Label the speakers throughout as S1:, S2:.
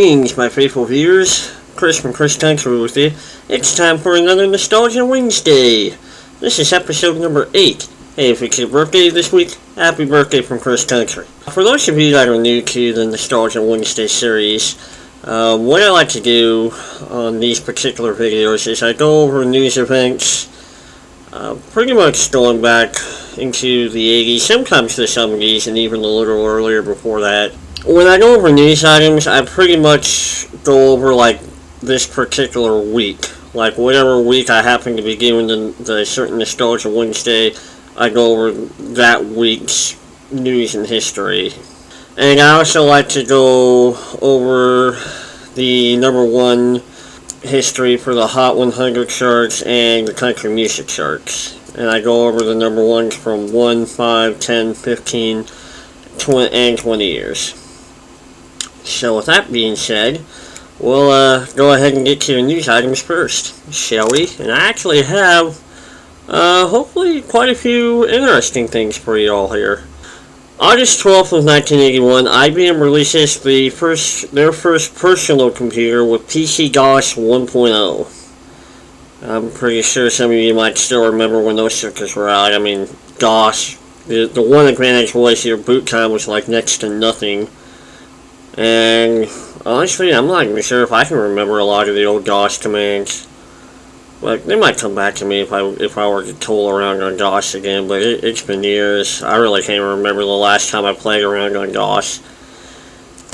S1: Greetings, my faithful viewers. Chris from Chris Country with you. It's time for another Nostalgia Wednesday. This is episode number 8. Hey, if it's your birthday this week, happy birthday from Chris Country. For those of you that are new to the Nostalgia Wednesday series, what I like to do on these particular videos is I go over news events, pretty much going back into the 80s, sometimes the 70s, and even a little earlier before that. When I go over news items, I pretty much go over like this particular week. Like whatever week I happen to be given the certain Nostalgia Wednesday, I go over that week's news and history. And I also like to go over the number one history for the Hot 100 charts and the country music charts. And I go over the number ones from 1, 5, 10, 15, 20, and 20 years. So with that being said, we'll go ahead and get to the news items first, shall we? And I actually have, hopefully, quite a few interesting things for you all here. August 12th of 1981, IBM releases their first personal computer with PC-DOS 1.0. I'm pretty sure some of you might still remember when those suckers were out. I mean, DOS, the one advantage was your boot time was like next to nothing. And honestly, I'm not even sure if I can remember a lot of the old DOS commands. Like, they might come back to me if I were to tool around on DOS again, but it's been years. I really can't remember the last time I played around on DOS.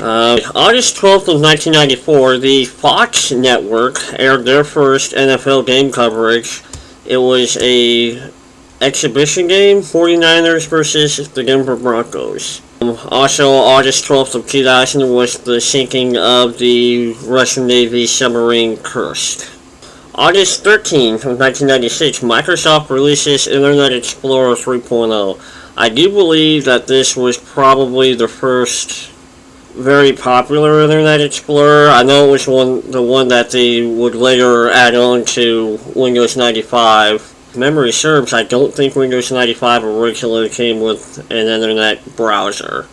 S1: August 12th of 1994, the Fox network aired their first NFL game coverage. It was a exhibition game, 49ers versus the Denver Broncos. Also, August 12th of 2000 was the sinking of the Russian Navy submarine Kursk. August 13th of 1996, Microsoft releases Internet Explorer 3.0. I do believe that this was probably the first very popular Internet Explorer. I know it was the one that they would later add on to Windows 95. Memory serves, I don't think Windows 95 originally came with an internet browser.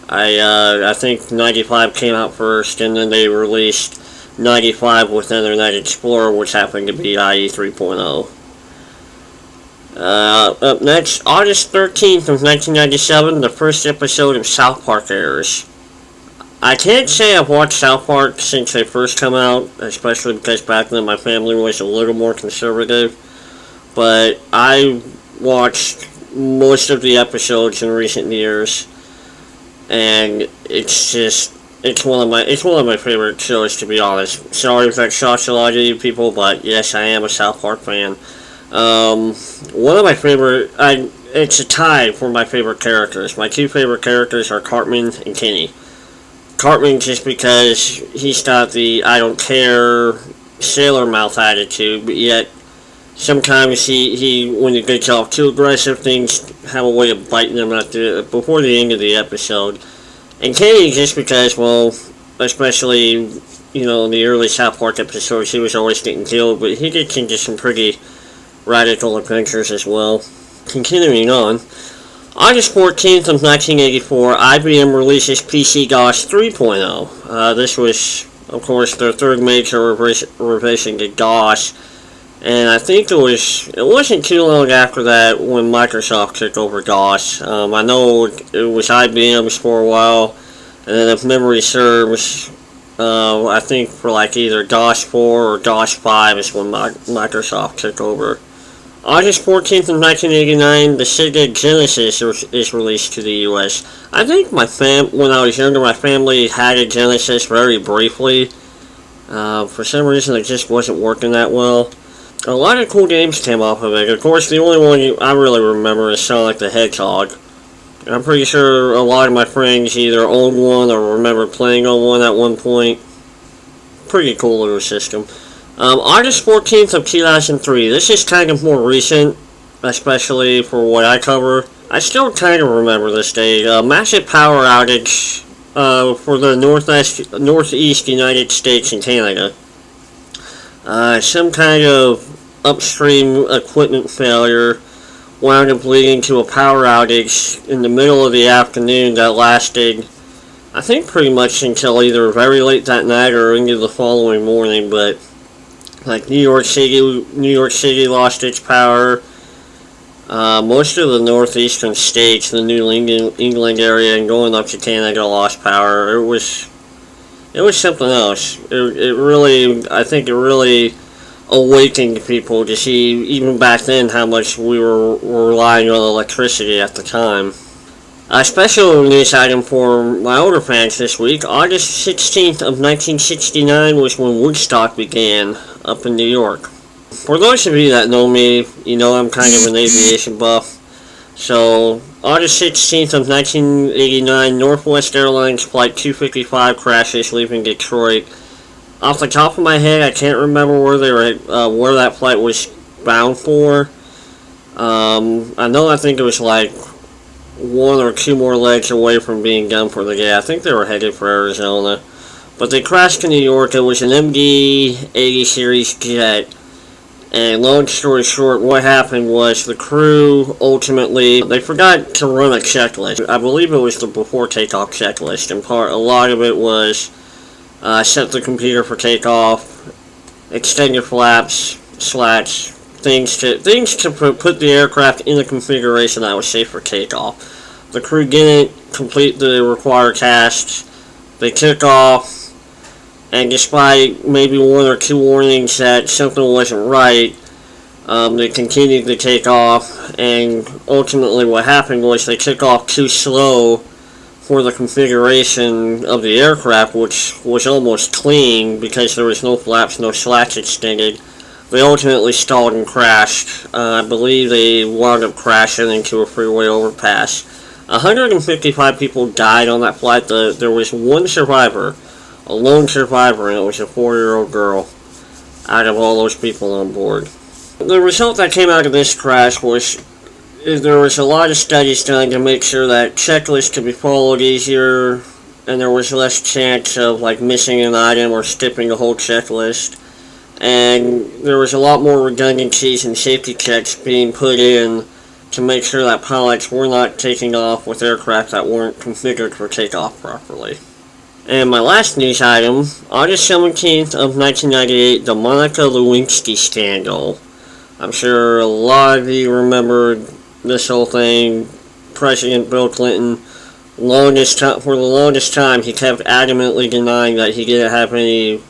S1: I think 95 came out first, and then they released 95 with Internet Explorer, which happened to be IE 3.0. Up next, August 13th of 1997, the first episode of South Park airs. I can't say I've watched South Park since they first come out, especially because back then my family was a little more conservative. But I watched most of the episodes in recent years, and it's one of my favorite shows, to be honest. Sorry if that shocks a lot of you people, but yes, I am a South Park fan. One of my favorite, it's a tie for my favorite characters. My two favorite characters are Cartman and Kenny. Cartman just because he's got the I don't care sailor mouth attitude, but yet sometimes he when he gets off too aggressive, things have a way of biting him before the end of the episode. And Kenny just because, well, especially, in the early South Park episodes, he was always getting killed, but he gets into some pretty radical adventures as well. Continuing on, August 14th of 1984, IBM releases PC-DOS 3.0. This was, of course, their third major revision to DOS. And I think it wasn't too long after that when Microsoft took over DOS. I know it was IBM's for a while, and then if memory serves, I think for like either DOS 4 or DOS 5 is when Microsoft took over. August 14th of 1989, the Sega Genesis is released to the U.S. I think when I was younger, my family had a Genesis very briefly. For some reason, it just wasn't working that well. A lot of cool games came off of it. Of course, the only one I really remember is Sonic the Hedgehog. I'm pretty sure a lot of my friends either owned one or remember playing on one at one point. Pretty cool little system. August 14th of 2003. This is kind of more recent, especially for what I cover. I still kind of remember this day. Massive power outage for the Northeast United States and Canada. Some kind of upstream equipment failure wound up leading to a power outage in the middle of the afternoon that lasted I think pretty much until either very late that night or into the following morning. But like New York City lost its power. Most of the northeastern states, the New England area, and going up to Canada lost power. It was something else. I think it really awakened people to see, even back then, how much we were relying on electricity at the time. A special news item for my older fans this week: August 16th of 1969 was when Woodstock began up in New York. For those of you that know me, you know I'm kind of an aviation buff. So, August 16th of 1989, Northwest Airlines Flight 255 crashes leaving Detroit. Off the top of my head, I can't remember where that flight was bound for. I think it was like one or two more legs away from being done for the day. I think they were headed for Arizona. But they crashed to New York. It was an MD-80 series jet. And long story short, what happened was the crew ultimately, they forgot to run a checklist. I believe it was the before takeoff checklist. A lot of it was set the computer for takeoff, extend your flaps, slats, things to put the aircraft in a configuration that was safe for takeoff. The crew didn't complete the required tasks. They took off. And despite maybe one or two warnings that something wasn't right, they continued to take off, and ultimately what happened was they took off too slow for the configuration of the aircraft, which was almost clean because there was no flaps, no slats extended. They ultimately stalled and crashed. I believe they wound up crashing into a freeway overpass. 155 people died on that flight. There was one survivor. A lone survivor, and it was a 4-year-old girl out of all those people on board. The result that came out of this crash was there was a lot of studies done to make sure that checklists could be followed easier, and there was less chance of like missing an item or skipping a whole checklist. And there was a lot more redundancies and safety checks being put in to make sure that pilots were not taking off with aircraft that weren't configured for takeoff properly. And my last news item, August 17th of 1998, the Monica Lewinsky scandal. I'm sure a lot of you remember this whole thing. President Bill Clinton, for the longest time, he kept adamantly denying that he didn't have any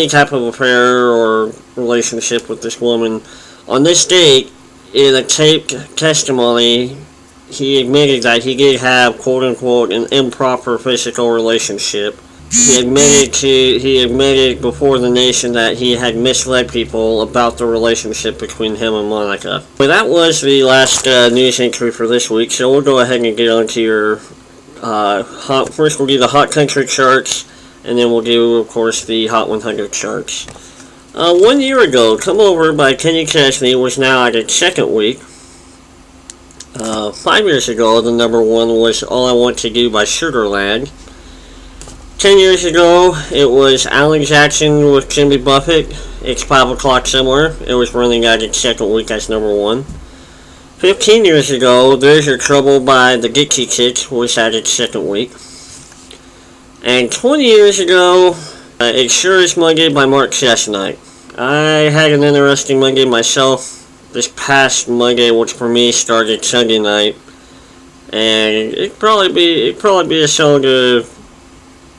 S1: type of affair or relationship with this woman. On this date, in a taped testimony, he admitted that he did have, quote-unquote, an improper physical relationship. He admitted before the nation that he had misled people about the relationship between him and Monica. But that was the last news entry for this week, so we'll go ahead and get on to your first we'll do the Hot Country charts, and then we'll do, of course, the Hot 100 charts. 1 year ago, Come Over by Kenny Chesney was now at its second week. 5 years ago, the number one was All I Want to Do by Sugarland. 10 years ago, it was Alan Jackson with Jimmy Buffett. It's 5 o'clock somewhere. It was running at its second week as number one. 15 years ago, There's Your Trouble by the Dixie Chicks was at its second week. And 20 years ago, It Sure Is Monday by Mark Chestnut. I had an interesting Monday myself. This past Monday, which for me started Sunday night, and it'd probably be a song to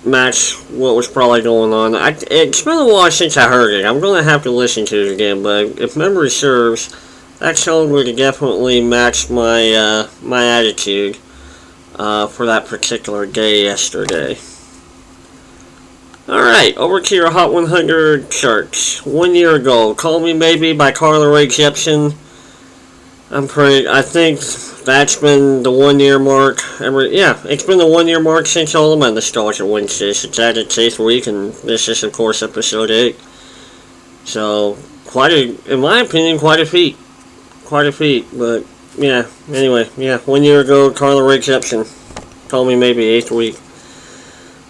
S1: match what was probably going on. It's been a while since I heard it. I'm gonna have to listen to it again, but if memory serves, that song would have definitely matched my my attitude for that particular day yesterday. Alright, over to your Hot 100 charts. 1 year ago, Call Me Maybe by Carly Rae Jepsen. I think that's been the 1 year mark. It's been the 1 year mark since All of My Nostalgia Wednesdays. It's at its 8th week, and this is, of course, episode 8. So, in my opinion, quite a feat. But, yeah, anyway, 1 year ago, Carly Rae Jepsen. Call Me Maybe, 8th week.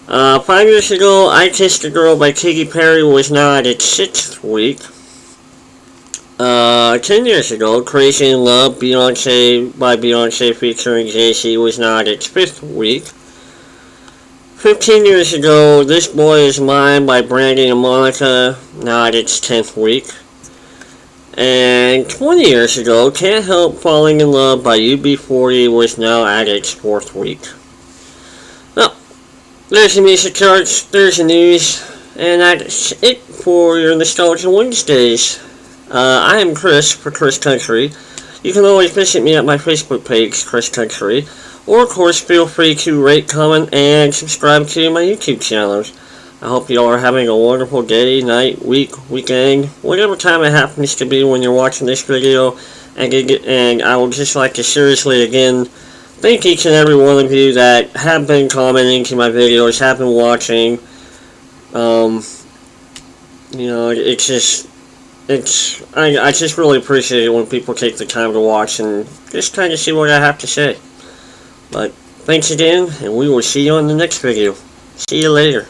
S1: 5 years ago, I Kissed a Girl by Katy Perry was now at its 6th week. 10 years ago, Crazy in Love by Beyonce featuring Jay-Z was now at its 5th week. 15 years ago, This Boy Is Mine by Brandy and Monica, now at its 10th week. And 20 years ago, Can't Help Falling in Love by UB40 was now at its 4th week. Well, there's the music charts, there's the news, and that's it for your Nostalgia Wednesdays. I am Chris for Chris Country. You can always visit me at my Facebook page, Chris Country, or of course feel free to rate, comment, and subscribe to my YouTube channels. I hope you all are having a wonderful day, night, week, weekend, whatever time it happens to be when you're watching this video. And I would just like to seriously again thank each and every one of you that have been commenting to my videos, have been watching. You know, I just really appreciate it when people take the time to watch and just kind of see what I have to say. But thanks again, and we will see you on the next video. See you later.